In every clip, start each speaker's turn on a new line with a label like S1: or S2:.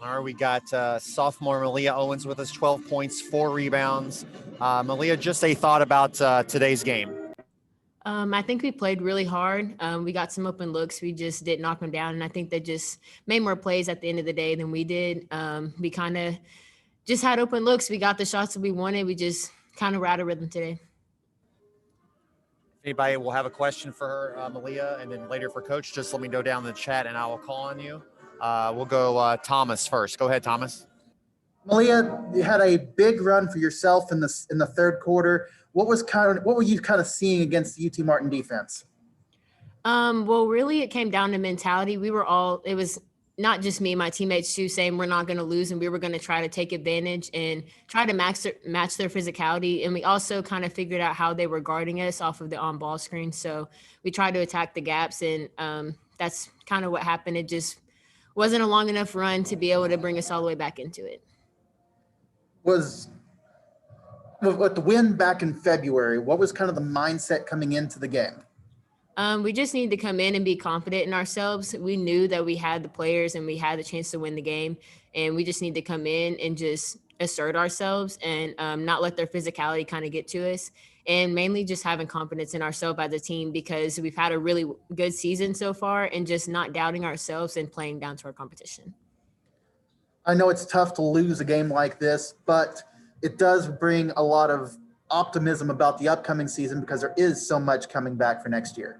S1: All right, we got sophomore Maaliya Owens with us, 12 points, 4 rebounds. Maaliya, just a thought about today's game.
S2: I think we played really hard. We got some open looks. We just didn't knock them down. And I think they just made more plays at the end of the day than we did. We kind of just had open looks. We got the shots that we wanted. We just kind of were out of rhythm today.
S1: Anybody will have a question for her, Maaliya, and then later for Coach, just let me know down in the chat and I will call on you. We'll go Thomas first. Go ahead, Thomas.
S3: Maaliya, you had a big run for yourself in the third quarter. What were you kind of seeing against the UT Martin defense?
S2: Well, really, it came down to mentality. It was not just me, my teammates too, saying we're not going to lose and we were going to try to take advantage and try to match their physicality. And we also kind of figured out how they were guarding us off of the on-ball screen. So we tried to attack the gaps, and that's kind of what happened. It just wasn't a long enough run to be able to bring us all the way back into it.
S3: With the win back in February, what was kind of the mindset coming into the game?
S2: We just need to come in and be confident in ourselves. We knew that we had the players and we had the chance to win the game, and we just need to come in and just assert ourselves and not let their physicality kind of get to us, and mainly just having confidence in ourselves as a team, because we've had a really good season so far, and just not doubting ourselves and playing down to our competition.
S3: I know it's tough to lose a game like this, but it does bring a lot of optimism about the upcoming season because there is so much coming back for next year.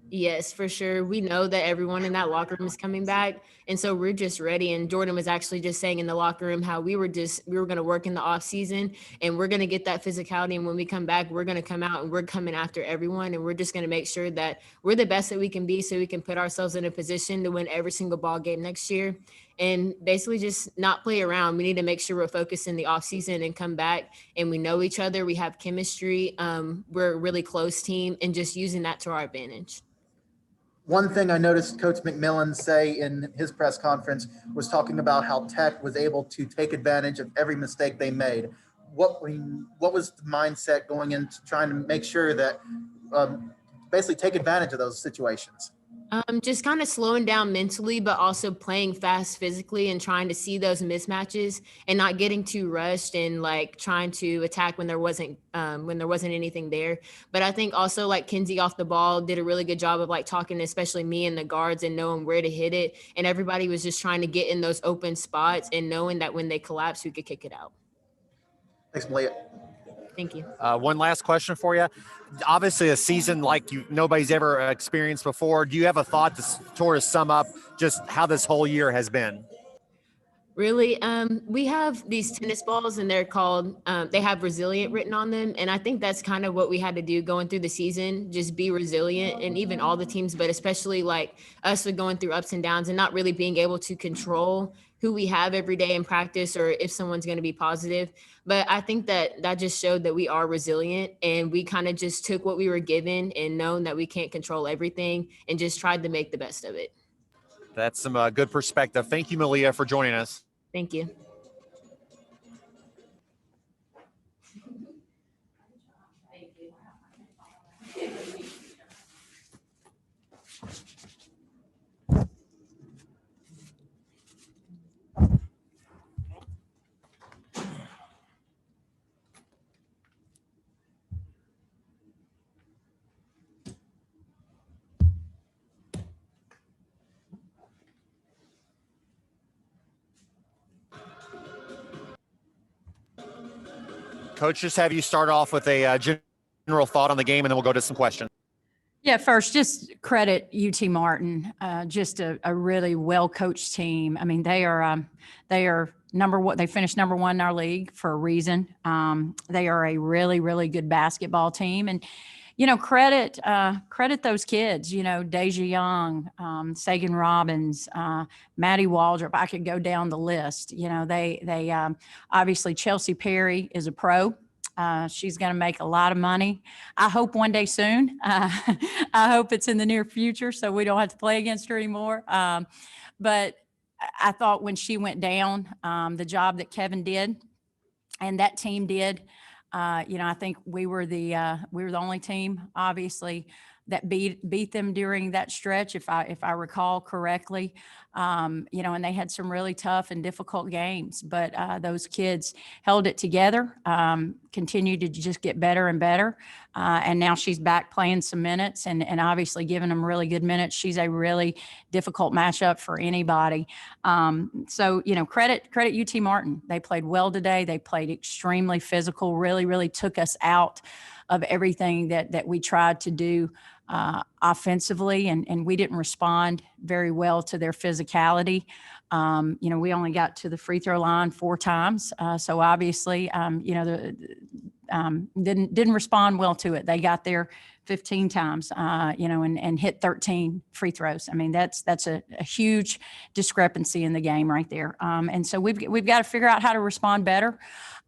S2: Yes, for sure. We know that everyone in that locker room is coming back. And so we're just ready. And Jordan was actually just saying in the locker room how we were going to work in the off season and we're going to get that physicality. And when we come back, we're going to come out and we're coming after everyone. And we're just going to make sure that we're the best that we can be so we can put ourselves in a position to win every single ball game next year. And basically just not play around. We need to make sure we're focused in the off season and come back and we know each other. We have chemistry. We're a really close team, and just using that to our advantage.
S3: One thing I noticed Coach McMillan say in his press conference was talking about how Tech was able to take advantage of every mistake they made. What was the mindset going into trying to make sure that basically take advantage of those situations?
S2: Just kind of slowing down mentally, but also playing fast physically and trying to see those mismatches and not getting too rushed and like trying to attack when there wasn't anything there. But I think also like Kinsey off the ball did a really good job of like talking, especially me and the guards, and knowing where to hit it. And everybody was just trying to get in those open spots and knowing that when they collapse, we could kick it out.
S3: Thanks, Maaliya.
S2: Thank you.
S1: One last question for you. Obviously, a season like nobody's ever experienced before. Do you have a thought to sort of sum up just how this whole year has been?
S2: Really, we have these tennis balls, and they're called, they have resilient written on them. And I think that's kind of what we had to do going through the season, just be resilient, and even all the teams, but especially like us with going through ups and downs and not really being able to control who we have every day in practice or if someone's going to be positive. But I think that just showed that we are resilient, and we kind of just took what we were given and known that we can't control everything and just tried to make the best of it.
S1: That's some good perspective. Thank you, Maaliya, for joining us.
S2: Thank you.
S1: Coach, just have you start off with a general thought on the game, and then we'll go to some questions.
S4: Yeah, first, just credit UT Martin, just a really well-coached team. I mean, they are number one. They finished number one in our league for a reason. They are a really, really good basketball team. And, you know, credit those kids, you know, Deja Young, Sagan Robbins, Maddie Waldrop. I could go down the list. You know, they obviously Chelsea Perry is a pro. She's going to make a lot of money. I hope one day soon. I hope it's in the near future so we don't have to play against her anymore. But I thought when she went down, the job that Kevin did and that team did, you know, I think we were the only team, obviously, that beat them during that stretch, if I recall correctly. And they had some really tough and difficult games, but those kids held it together, continued to just get better and better. And now she's back playing some minutes and obviously giving them really good minutes. She's a really difficult matchup for anybody. Credit UT Martin. They played well today. They played extremely physical, really, really took us out of everything that we tried to do offensively, and we didn't respond very well to their physicality. We only got to the free throw line 4 times. So obviously, didn't respond well to it. They got there 15 times, and hit 13 free throws. I mean, that's a huge discrepancy in the game right there. And so we've got to figure out how to respond better.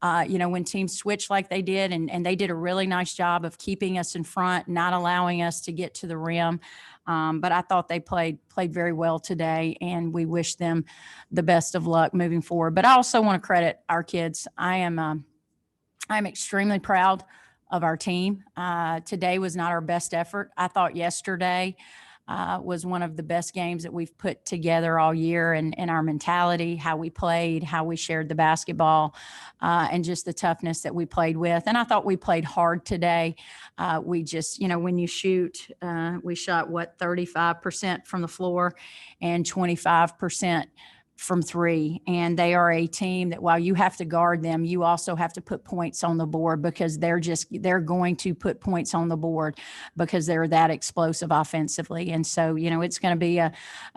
S4: When teams switch like they did, and they did a really nice job of keeping us in front, not allowing us to get to the rim. But I thought they played very well today, and we wish them the best of luck moving forward. But I also want to credit our kids. I'm extremely proud of our team. Today was not our best effort. I thought yesterday was one of the best games that we've put together all year, and our mentality, how we played, how we shared the basketball, and just the toughness that we played with. And I thought we played hard today. We just, when you shoot, we shot 35% from the floor and 25% from 3. And they are a team that, while you have to guard them, you also have to put points on the board, because they're going to put points on the board because they're that explosive offensively. And so, it's going to be a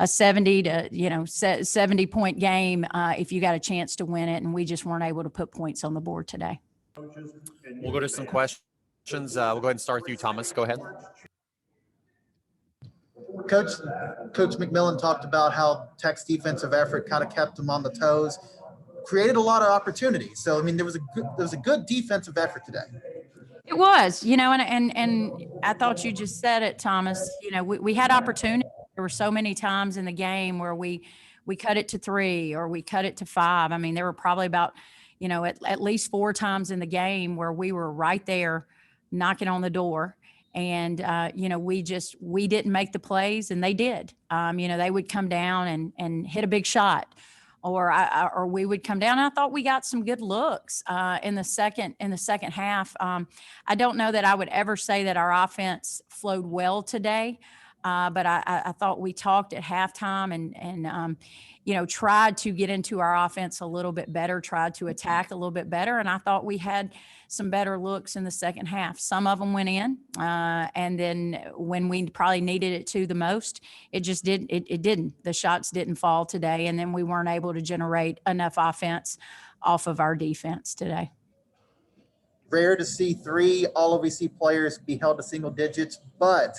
S4: 70 to, 70 point game if you got a chance to win it. And we just weren't able to put points on the board today.
S1: We'll go to some questions. We'll go ahead and start with you, Thomas. Go ahead.
S3: Coach McMillan talked about how Tech's defensive effort kind of kept them on the toes, created a lot of opportunities. So, I mean, there was a good defensive effort today.
S4: It was, and I thought you just said it, Thomas. We had opportunities. There were so many times in the game where we cut it to 3 or we cut it to 5. I mean, there were probably about, at least 4 times in the game where we were right there knocking on the door. And, we didn't make the plays, and they did. They would come down and hit a big shot, or we would come down. I thought we got some good looks in the second half. I don't know that I would ever say that our offense flowed well today, but I thought we talked at halftime and tried to get into our offense a little bit better, tried to attack a little bit better. And I thought we had some better looks in the second half. Some of them went in. And then when we probably needed it to the most, it just didn't. It didn't. The shots didn't fall today. And then we weren't able to generate enough offense off of our defense today.
S3: Rare to see 3 all OVC players be held to single digits, but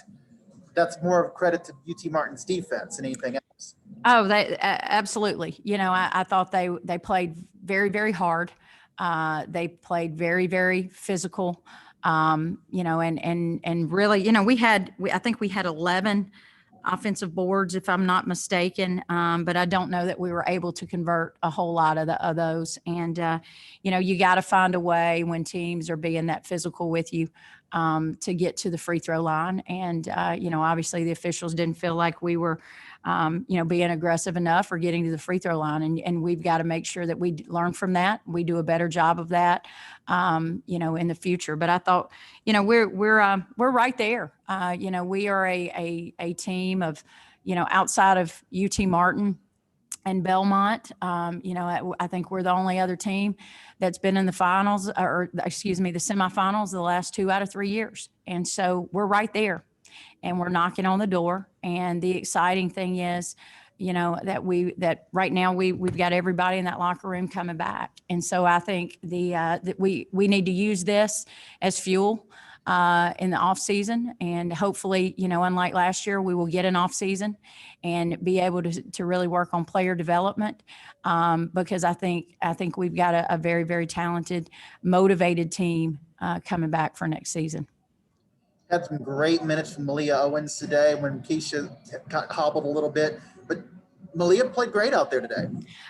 S3: that's more of a credit to UT Martin's defense than anything else.
S4: Oh, they absolutely. I thought they played very, very hard. They played very, very physical. And really, I think we had 11 offensive boards, if I'm not mistaken. But I don't know that we were able to convert a whole lot of those. And you got to find a way when teams are being that physical with you to get to the free throw line. And obviously the officials didn't feel like we were being aggressive enough or getting to the free throw line. And we've got to make sure that we learn from that. We do a better job of that, in the future. But I thought, we're right there. We are a team of, outside of UT Martin and Belmont. I think we're the only other team that's been in the finals, the semifinals the last 2 out of 3 years. And so we're right there. And we're knocking on the door. And the exciting thing is, that right now we've got everybody in that locker room coming back. And so I think that we need to use this as fuel in the off season. And hopefully, unlike last year, we will get an off season and be able to really work on player development. Because I think we've got a very, very talented, motivated team coming back for next season.
S3: Had some great minutes from Maaliya Owens today when Keisha got hobbled a little bit. But Maaliya played great out there today.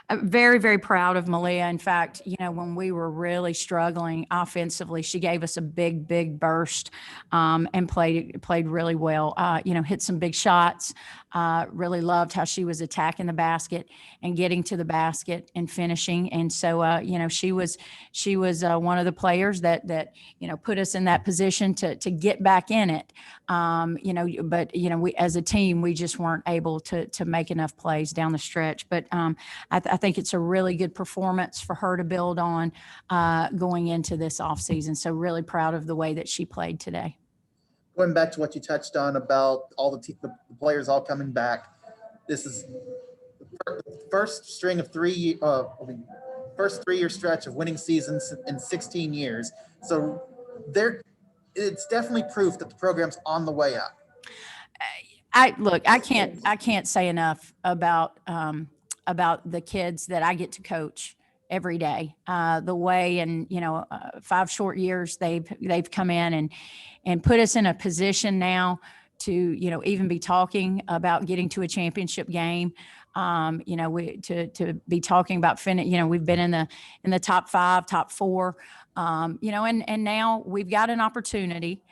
S4: I'm very, very proud of Maaliya. In fact, when we were really struggling offensively, she gave us a big, big burst and played really well. Hit some big shots. Really loved how she was attacking the basket and getting to the basket and finishing. And so, she was one of the players that put us in that position to get back in it. But we as a team, we just weren't able to make enough plays down the stretch. But I think it's a really good performance for her to build on going into this offseason. So really proud of the way that she played today.
S3: Going back to what you touched on about all the players all coming back, this is the first string of first 3-year stretch of winning seasons in 16 years. So it's definitely proof that the program's on the way up.
S4: I can't say enough about the kids that I get to coach every day. The way, and 5 short years they've come in and put us in a position now to even be talking about getting to a championship game. To be talking about we've been in the top 5, top 4. And now we've got an opportunity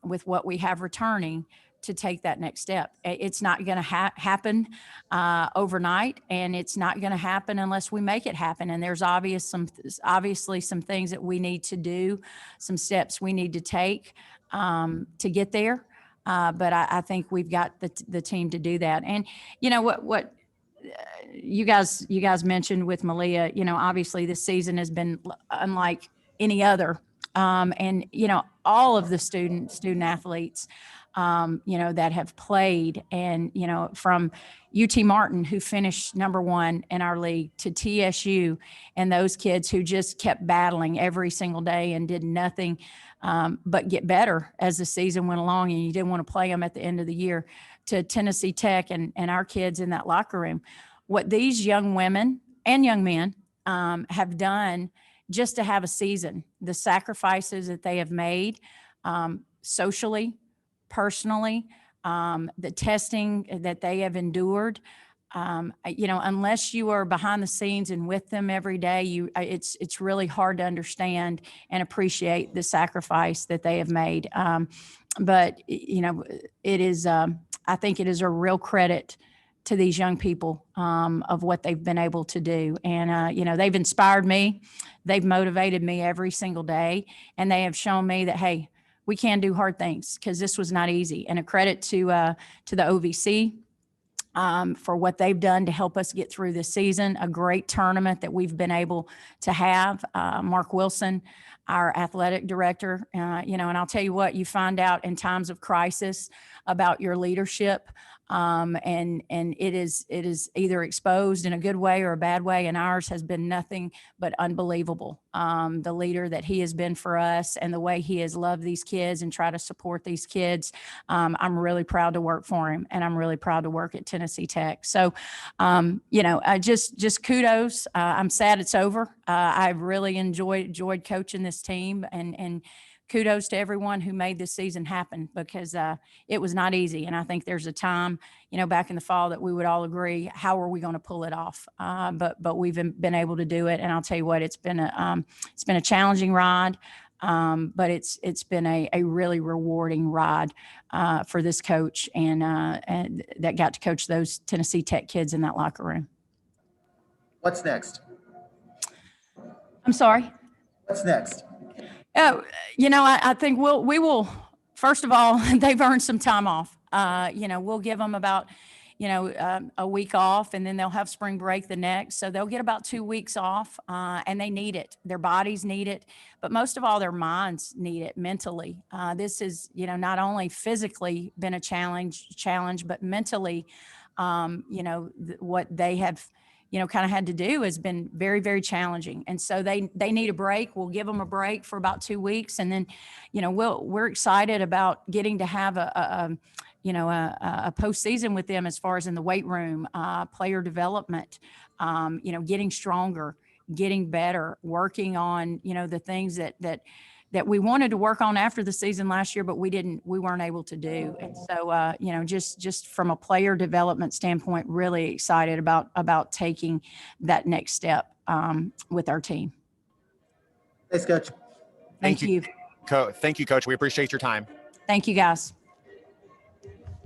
S4: with what we have returning to take that next step. It's not going to happen overnight, and it's not going to happen unless we make it happen. And there's obviously some things that we need to do, some steps we need to take to get there. But I think we've got the team to do that. And what you guys mentioned with Maaliya, obviously this season has been unlike any other. And all of the student athletes that have played, and from UT Martin, who finished number 1 in our league, to TSU, and those kids who just kept battling every single day and did nothing but get better as the season went along, and you didn't want to play them at the end of the year, to Tennessee Tech and our kids in that locker room. What these young women and young men have done just to have a season, the sacrifices that they have made socially, personally, the testing that they have endured, unless you are behind the scenes and with them every day, it's really hard to understand and appreciate the sacrifice that they have made. But it is, I think it is a real credit to these young people of what they've been able to do. And, they've inspired me. They've motivated me every single day. And they have shown me that, hey, we can do hard things, because this was not easy. And a credit to the OVC for what they've done to help us get through this season. A great tournament that we've been able to have. Mark Wilson, our athletic director, and I'll tell you what, you find out in times of crisis about your leadership. And it is either exposed in a good way or a bad way. And ours has been nothing but unbelievable. The leader that he has been for us, and the way he has loved these kids and try to support these kids. I'm really proud to work for him, and I'm really proud to work at Tennessee Tech. So, just kudos. I'm sad it's over. I've really enjoyed coaching this team, and kudos to everyone who made this season happen, because it was not easy. And I think there's a time, back in the fall, that we would all agree, how are we going to pull it off? But we've been able to do it. And I'll tell you what, it's been a challenging ride, but it's been a really rewarding ride for this coach, and that got to coach those Tennessee Tech kids in that locker room.
S3: What's next?
S4: I'm sorry?
S3: What's next?
S4: Oh, I think we will, first of all, they've earned some time off. We'll give them about, a week off, and then they'll have spring break the next. So they'll get about 2 weeks off, and they need it. Their bodies need it, but most of all, their minds need it mentally. This is, not only physically been a challenge, but mentally, what they have kind of had to do has been very, very challenging. And so they need a break. We'll give them a break for about 2 weeks. And then, we're excited about getting to have a postseason with them, as far as in the weight room, player development, getting stronger, getting better, working on, the things that that we wanted to work on after the season last year, but we weren't able to do. And so, just from a player development standpoint, really excited about taking that next step with our team.
S3: Thanks, Coach.
S4: Thank you.
S1: Thank you, Coach. We appreciate your time.
S4: Thank you, guys.